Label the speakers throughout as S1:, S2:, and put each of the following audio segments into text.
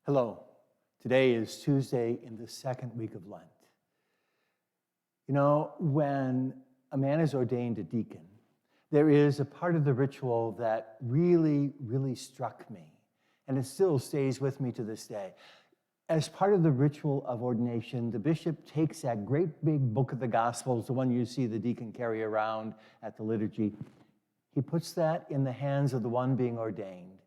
S1: Hello. Today is Tuesday in the second week of Lent. You know, when a man is ordained a deacon, there is a part of the ritual that really struck me, and it still stays with me to this day. As part of the ritual of ordination, the bishop takes that great big book of the Gospels, the one you see the deacon carry around at the liturgy. He puts that in the hands of the one being ordained.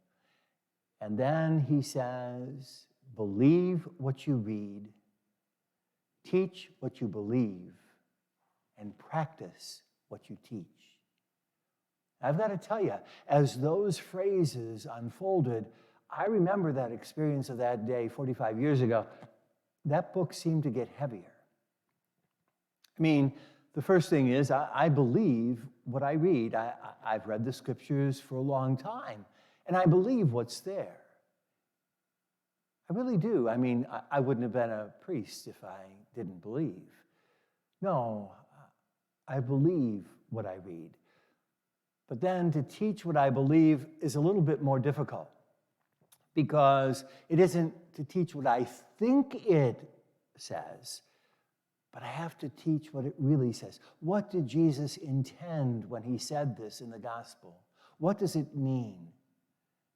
S1: And then he says, believe what you read, teach what you believe, and practice what you teach. I've got to tell you, as those phrases unfolded, I remember that experience of that day 45 years ago. That book seemed to get heavier. I mean, the first thing is I believe what I read. I've read the scriptures for a long time, and I believe what's there. I really do. I mean, I wouldn't have been a priest if I didn't believe. No, I believe what I read. But then to teach what I believe is a little bit more difficult, because it isn't to teach what I think it says, but I have to teach what it really says. What did Jesus intend when he said this in the gospel? What does it mean?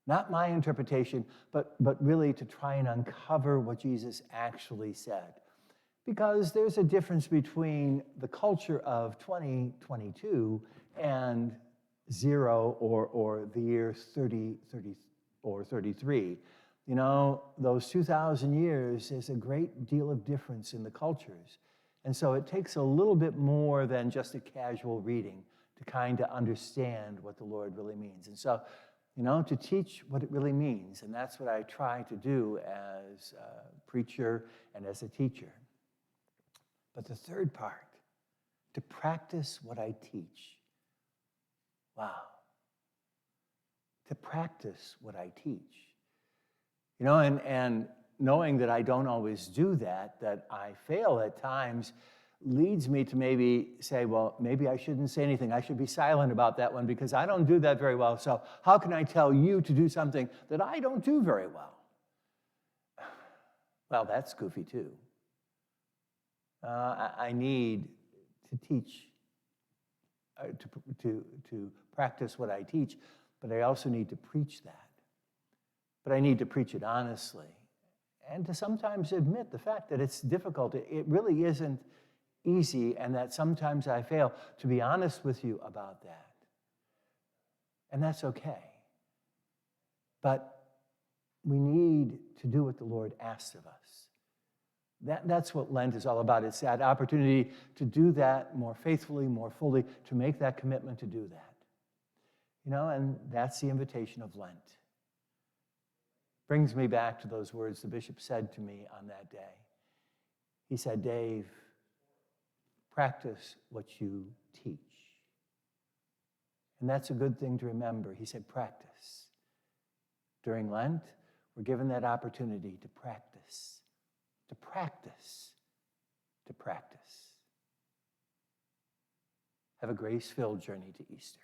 S1: Not my interpretation, but really to try and uncover what Jesus actually said. Because there's a difference between the culture of 2022 and 0 or the year 30 or 33. You know, those 2,000 years is a great deal of difference in the cultures. And so it takes a little bit more than just a casual reading to kind of understand what the Lord really means. And so, you know, to teach what it really means. And that's what I try to do as a preacher and as a teacher. But the third part, to practice what I teach. Wow. To practice what I teach. You know, and knowing that I don't always do that I fail at times, leads me to maybe say, well, maybe I shouldn't say anything. I should be silent about that one because I don't do that very well. So how can I tell you to do something that I don't do very well? Well, that's goofy too. I need to teach, to practice what I teach, but I also need to preach that. But I need to preach it honestly and to sometimes admit the fact that it's difficult. It really isn't easy, and that sometimes I fail, to be honest with you about that. And that's okay. But we need to do what the Lord asks of us. That's what Lent is all about. It's that opportunity to do that more faithfully, more fully, to make that commitment to do that. You know, and that's the invitation of Lent. Brings me back to those words the bishop said to me on that day. He said, Dave, practice what you teach. And that's a good thing to remember. He said, practice. During Lent, we're given that opportunity to practice, to practice, to practice. Have a grace-filled journey to Easter.